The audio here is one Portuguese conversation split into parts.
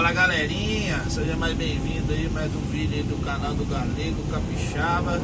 Fala galerinha, seja mais bem-vindo aí, mais um vídeo aí do canal do Galego Capixaba.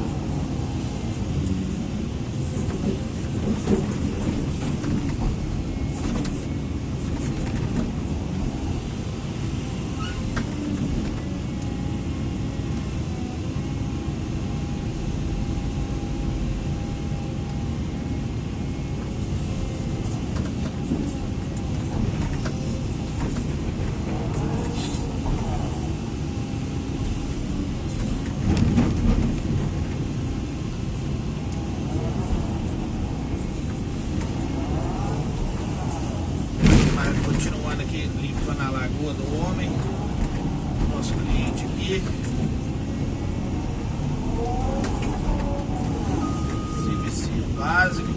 Continuando aqui limpando a lagoa do homem, nosso cliente aqui. Serviço básico.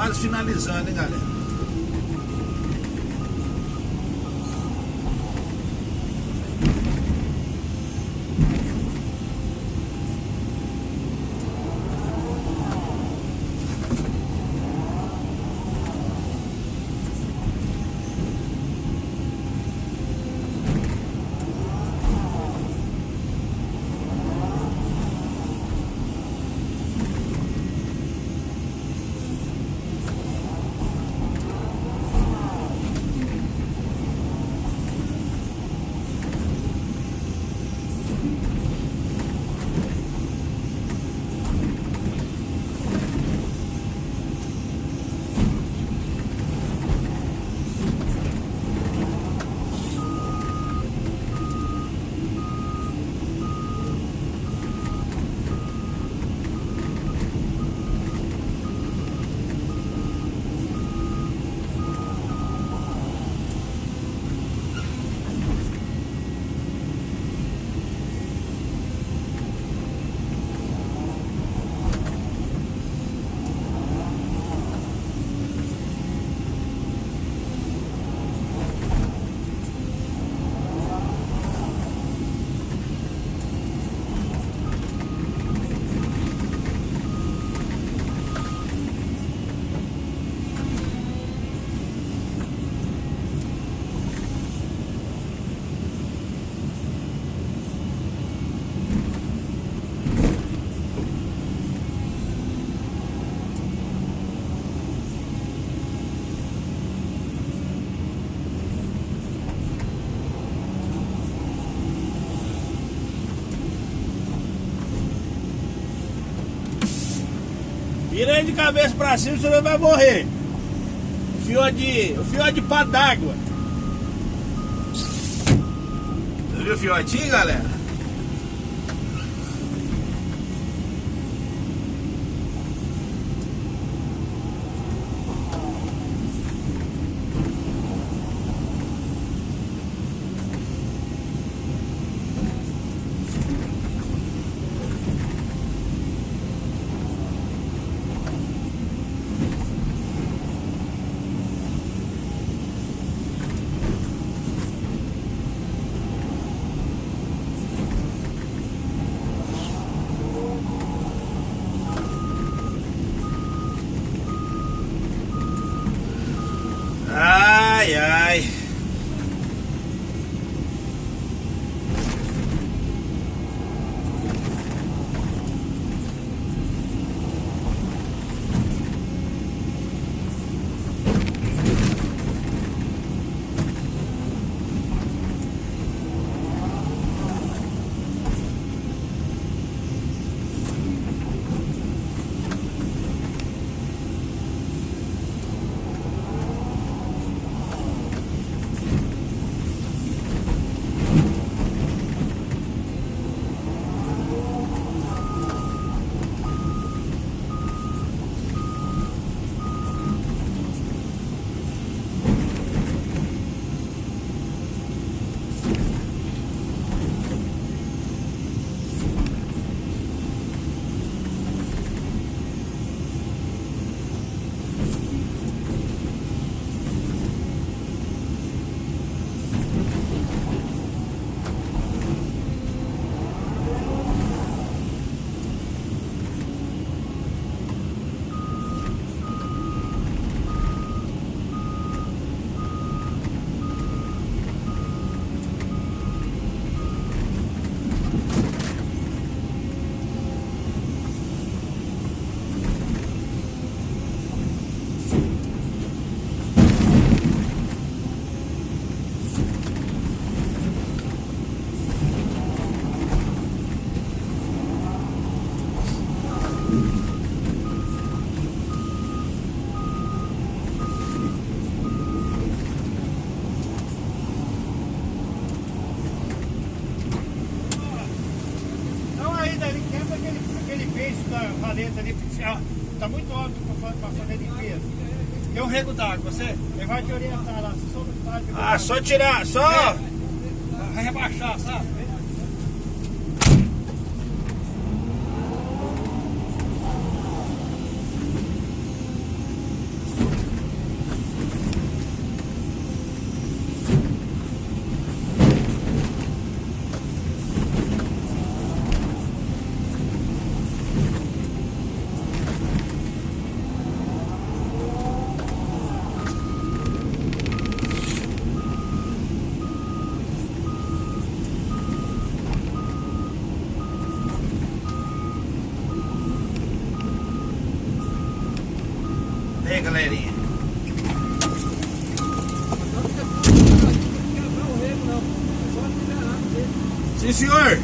Quase finalizando, hein, galera? Vira aí de cabeça pra cima, senão vai morrer. O fio de pá d'água. Viu o fiotinho, galera? Ai, ai. Valeta ali, tá muito alto para fazer limpeza. Tem um rego d'água, ele vai te orientar lá. Só tirar, só vai rebaixar, sabe? galerinha. Sim, senhor.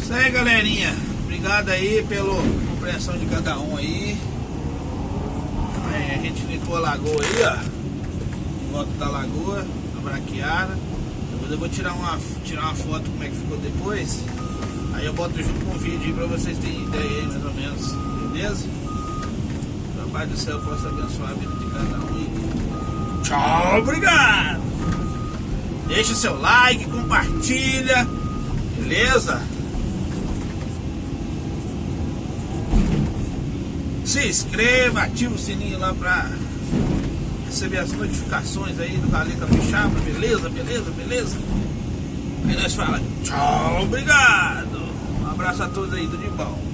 Isso aí, galerinha. Obrigado aí pela compreensão de cada um aí. A gente limpou a lagoa aí, ó. Em volta da lagoa, a braqueada. Depois eu vou tirar uma foto como é que ficou depois. Aí eu boto junto com o vídeo aí pra vocês terem ideia aí, mais ou menos. Beleza? O Pai do Céu possa abençoar a vida de cada um aí. Tchau, obrigado! Deixa o seu like, compartilha. Beleza? Se inscreva, ativa o sininho lá pra receber as notificações aí do Galeta Capixaba. Beleza, beleza, beleza? Aí nós fala tchau, obrigado. Um abraço a todos aí, tudo de bom.